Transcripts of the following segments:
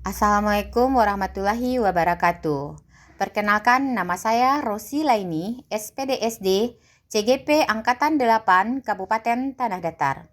Assalamualaikum warahmatullahi wabarakatuh. Perkenalkan, nama saya Rosi Laini, SPDSD, CGP Angkatan 8, Kabupaten Tanah Datar.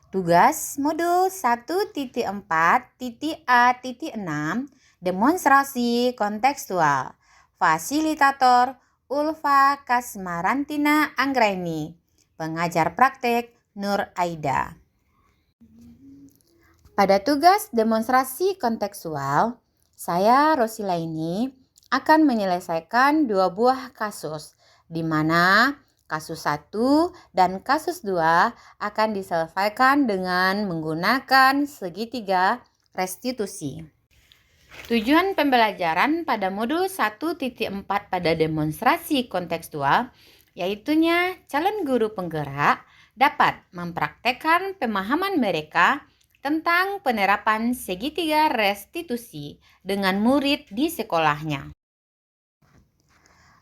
Tugas modul 1.4.A.6, demonstrasi kontekstual. Fasilitator Ulfa Kasmarantina Anggraini. Pengajar praktek Nur Aida. Pada tugas demonstrasi kontekstual, saya Rosi Laini akan menyelesaikan 2 buah kasus, di mana kasus 1 dan kasus 2 akan diselesaikan dengan menggunakan segitiga restitusi. Tujuan pembelajaran pada modul 1.4 pada demonstrasi kontekstual, yaitunya calon guru penggerak dapat mempraktekkan pemahaman mereka tentang penerapan segitiga restitusi dengan murid di sekolahnya.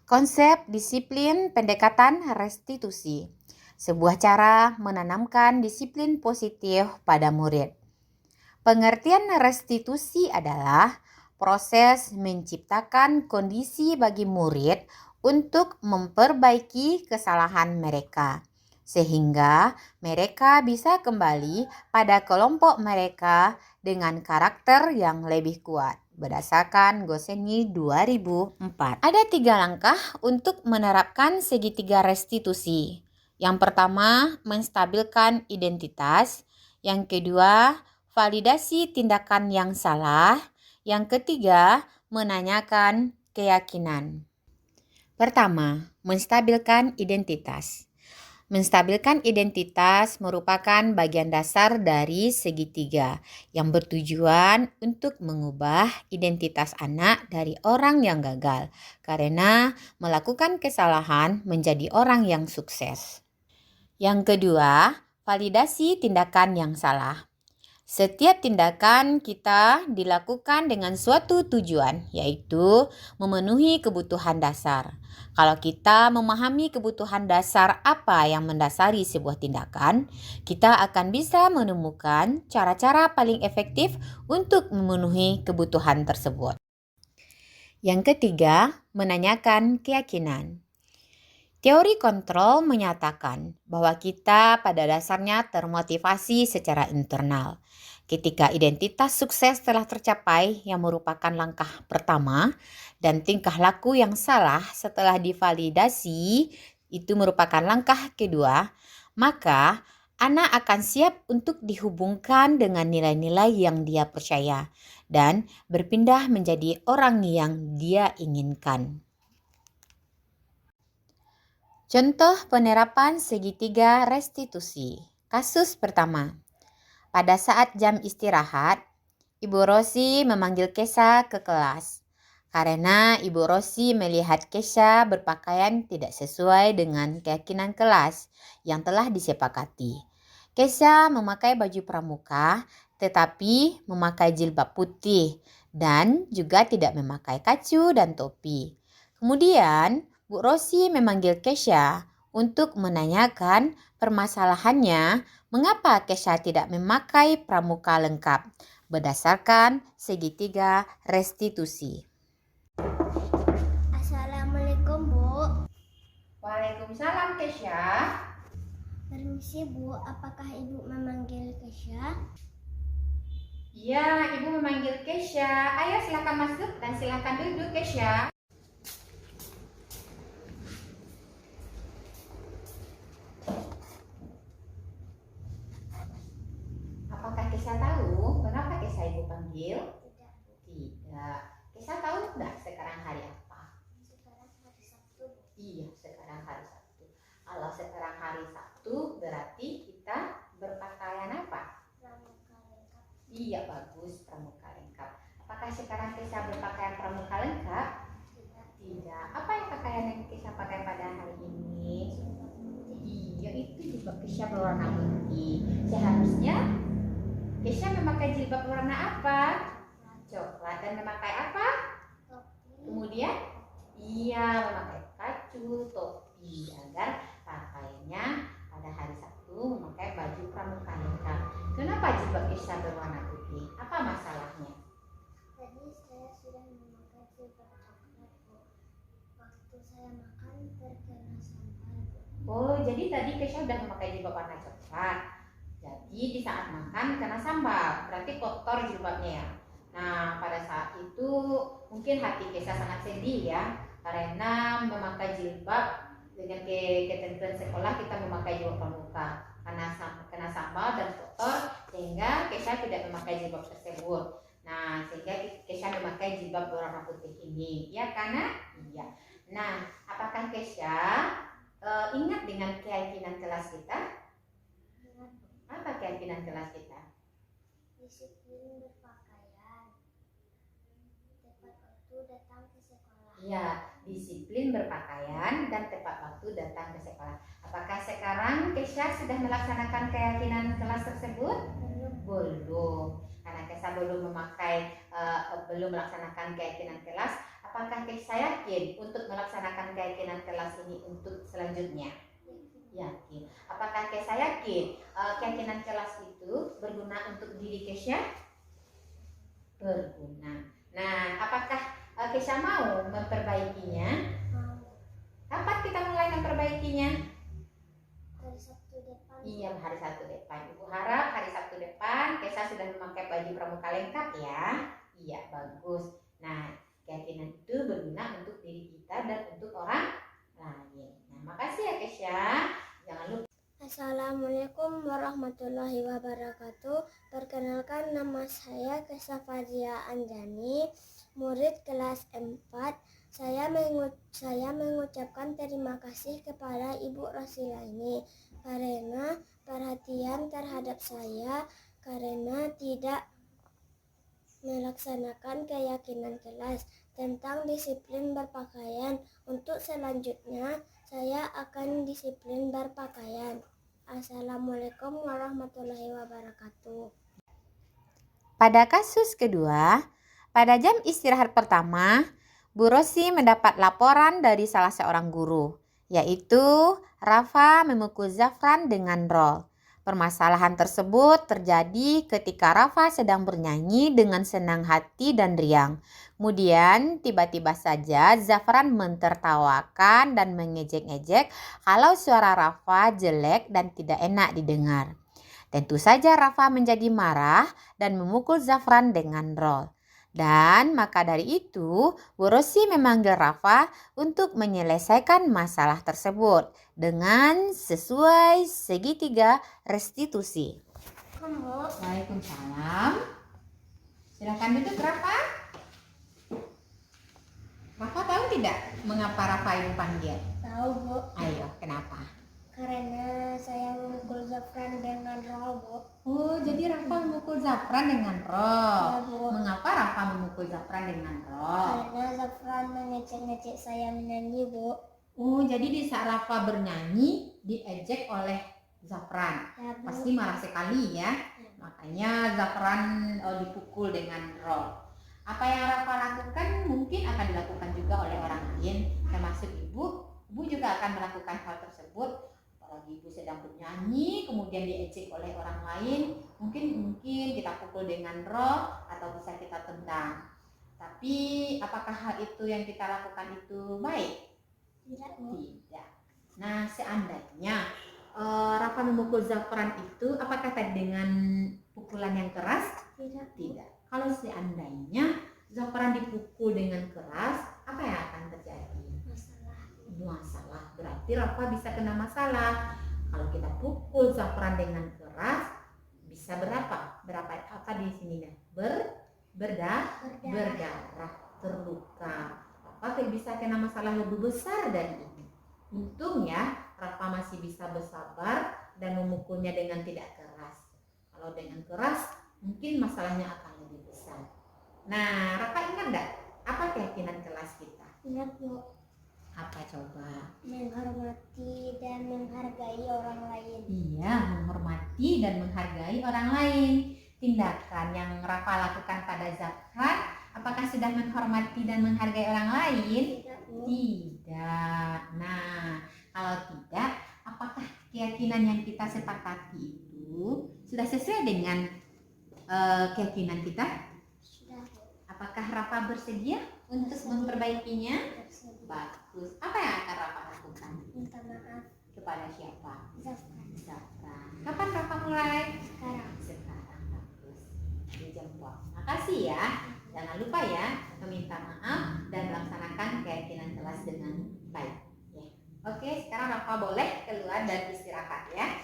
Konsep disiplin pendekatan restitusi, sebuah cara menanamkan disiplin positif pada murid. Pengertian restitusi adalah proses menciptakan kondisi bagi murid untuk memperbaiki kesalahan mereka, sehingga mereka bisa kembali pada kelompok mereka dengan karakter yang lebih kuat. Berdasarkan Goseni 2004. Ada 3 langkah untuk menerapkan segitiga restitusi. Yang pertama, menstabilkan identitas. Yang kedua, validasi tindakan yang salah. Yang ketiga, menanyakan keyakinan. Pertama, menstabilkan identitas. Menstabilkan identitas merupakan bagian dasar dari segitiga yang bertujuan untuk mengubah identitas anak dari orang yang gagal karena melakukan kesalahan menjadi orang yang sukses. Yang kedua, validasi tindakan yang salah. Setiap tindakan kita dilakukan dengan suatu tujuan, yaitu memenuhi kebutuhan dasar. Kalau kita memahami kebutuhan dasar apa yang mendasari sebuah tindakan, kita akan bisa menemukan cara-cara paling efektif untuk memenuhi kebutuhan tersebut. Yang ketiga, menanyakan keyakinan. Teori kontrol menyatakan bahwa kita pada dasarnya termotivasi secara internal. Ketika identitas sukses telah tercapai yang merupakan langkah pertama dan tingkah laku yang salah setelah divalidasi itu merupakan langkah kedua, maka anak akan siap untuk dihubungkan dengan nilai-nilai yang dia percaya dan berpindah menjadi orang yang dia inginkan. Contoh penerapan segitiga restitusi. Kasus pertama. Pada saat jam istirahat, Ibu Rosi memanggil Kesha ke kelas. Karena Ibu Rosi melihat Kesha berpakaian tidak sesuai dengan keyakinan kelas yang telah disepakati. Kesha memakai baju pramuka tetapi memakai jilbab putih dan juga tidak memakai kacu dan topi. Kemudian Bu Rosi memanggil Kesha untuk menanyakan permasalahannya mengapa Kesha tidak memakai pramuka lengkap berdasarkan segitiga restitusi. Assalamualaikum, Bu. Waalaikumsalam, Kesha. Permisi, Bu. Apakah Ibu memanggil Kesha? Iya, Ibu memanggil Kesha. Ayo silakan masuk dan silakan duduk, Kesha. Apakah Kesha tahu kenapa Kesha Ibu panggil? Tidak, Bu. Tidak. Kesha tahu nggak sekarang hari apa? Sekarang hari Sabtu, Bu. Iya, sekarang hari Sabtu. Kalau sekarang hari Sabtu berarti kita berpakaian apa? Pramuka lengkap. Iya, bagus, pramuka lengkap. Apakah sekarang Kesha berpakaian pramuka lengkap? Tidak. Tidak. Apa yang pakaian yang Kesha pakai pada hari ini? Jilbab putih. Iya, itu jilbab Kesha berwarna putih. Seharusnya Kesha memakai jilbab warna apa? Coklat. Dan memakai apa? Topi. Kemudian? Iya, memakai kacu, topi agar pakaiannya pada hari Sabtu memakai baju pramuka lengkap. Kenapa jilbab Kesha berwarna putih? Apa masalahnya? waktu saya makan terkena sambal, Bu. Oh, jadi tadi Kesha udah memakai jilbab warna coklat. Jadi di saat makan kena sambal, berarti kotor jilbabnya ya. Nah, pada saat itu mungkin hati Kesha sangat sedih ya, karena memakai jilbab dengan ketentuan sekolah kita memakai jilbab pramuka. Karena kena sambal dan kotor, sehingga Kesha tidak memakai jilbab tersebut. Nah, sehingga Kesha memakai jilbab berwarna putih ini, ya karena iya. Nah, apakah Kesha ingat dengan keyakinan kelas kita? Ingat, Bu. Apa keyakinan kelas kita? Disiplin berpakaian, tepat waktu datang ke sekolah. Iya, disiplin berpakaian dan tepat waktu datang ke sekolah. Apakah sekarang Kesha sudah melaksanakan keyakinan kelas tersebut? Belum. Karena Kesha belum belum melaksanakan keyakinan kelas. Apakah Kesha yakin untuk melaksanakan keyakinan kelas ini untuk selanjutnya? Yakin. Apakah Kesha yakin keyakinan kelas itu berguna untuk diri Kesha? Berguna. Nah, apakah Kesha mau memperbaikinya? Mau. Kapan kita mulai memperbaikinya? Hari Sabtu depan. Iya, hari Sabtu depan. Ibu harap hari Sabtu depan Kesha sudah memakai baju pramuka lengkap ya. Iya, bagus. Nah, keyakinan itu berguna untuk diri kita dan untuk orang lain. Nah, makasih ya Kesha. Jangan lupa. Assalamualaikum warahmatullahi wabarakatuh. Perkenalkan, nama saya Kesha Fazia Anjani, murid kelas 4. Saya mengucapkan terima kasih kepada Ibu Rosilaini karena perhatian terhadap saya karena tidak melaksanakan keyakinan kelas tentang disiplin berpakaian. Untuk selanjutnya, saya akan disiplin berpakaian. Assalamualaikum warahmatullahi wabarakatuh. Pada kasus kedua, pada jam istirahat pertama, Bu Rosi mendapat laporan dari salah seorang guru, yaitu Rafa memukul Zafran dengan roll. Permasalahan tersebut terjadi ketika Rafa sedang bernyanyi dengan senang hati dan riang. Kemudian tiba-tiba saja Zafran mentertawakan dan mengejek-ngejek kalau suara Rafa jelek dan tidak enak didengar. Tentu saja Rafa menjadi marah dan memukul Zafran dengan roll. Dan maka dari itu, Bu Rosi memanggil Rafa untuk menyelesaikan masalah tersebut dengan sesuai segitiga restitusi. Waalaikumsalam. Silakan duduk Rafa. Rafa tahu tidak mengapa Rafa ibu panggil? Tahu, Bu. Ayo, kenapa? Karena saya memukul Zafran dengan roll, Bu. Oh, jadi Rafa memukul Zafran dengan roll. Ya, Bu. Mengapa Rafa memukul Zafran dengan roll? Karena Zafran mengecek-ngecek saya menyanyi, Bu. Oh, jadi di saat Rafa bernyanyi diejek oleh Zafran. Ya, Bu. Pasti marah sekali ya. Makanya Zafran dipukul dengan roll. Apa yang Rafa lakukan mungkin akan dilakukan juga oleh orang lain, termasuk ibu. Ibu juga akan melakukan hal tersebut. Apalagi ibu sedang bernyanyi, kemudian diejek oleh orang lain, mungkin kita pukul dengan roll atau bisa kita tendang. Tapi apakah hal itu yang kita lakukan itu baik? Tidak, Bu. Tidak. Nah, seandainya Rafa memukul Zafran itu, apakah tadi dengan pukulan yang keras? Tidak. Tidak. Kalau seandainya Zafran dipukul dengan keras, apa yang akan terjadi? Masalah. Berarti Rafa bisa kena masalah. Kalau kita pukul Zafran dengan keras, bisa berapa apa di sini ya? Berdarah, terluka. Rafa bisa kena masalah lebih besar dari ini. Untung ya Rafa masih bisa bersabar dan memukulnya dengan tidak keras. Kalau dengan keras, mungkin masalahnya akan lebih besar. Nah, Rafa ingat enggak apa keyakinan kelas kita? Ingat, Bu. Apa coba? Menghormati dan menghargai orang lain. Iya, menghormati dan menghargai orang lain. Tindakan yang Rafa lakukan pada Zafran, apakah sudah menghormati dan menghargai orang lain? Tidak, Bu. Tidak. Nah, kalau tidak, apakah keyakinan yang kita sepakati itu sudah sesuai dengan keyakinan kita? Sudah, Bu. Apakah Rafa bersedia untuk memperbaikinya? Bersedia. Bagus. Bagus. Apa yang akan Rafa lakukan? Minta maaf. Kepada siapa? Zafran. Zafran. Kapan Rafa mulai? Sekarang. Sekarang. Bagus. Dijemput. Makasih ya. Jangan lupa ya meminta maaf dan melaksanakan keyakinan kelas dengan baik. Ya. Oke, sekarang Rafa boleh keluar dan istirahat ya.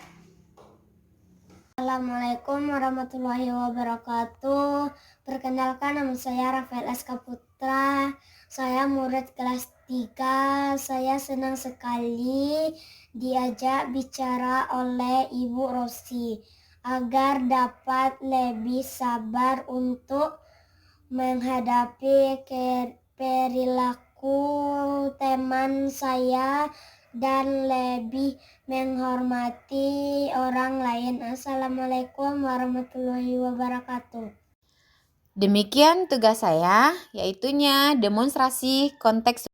Assalamualaikum warahmatullahi wabarakatuh. Perkenalkan, nama saya Rafael SK Putra. Saya murid kelas 3. Saya senang sekali diajak bicara oleh Ibu Rosi agar dapat lebih sabar untuk menghadapi perilaku teman saya dan lebih menghormati orang lain. Assalamualaikum warahmatullahi wabarakatuh. Demikian tugas saya, yaitunya demonstrasi konteks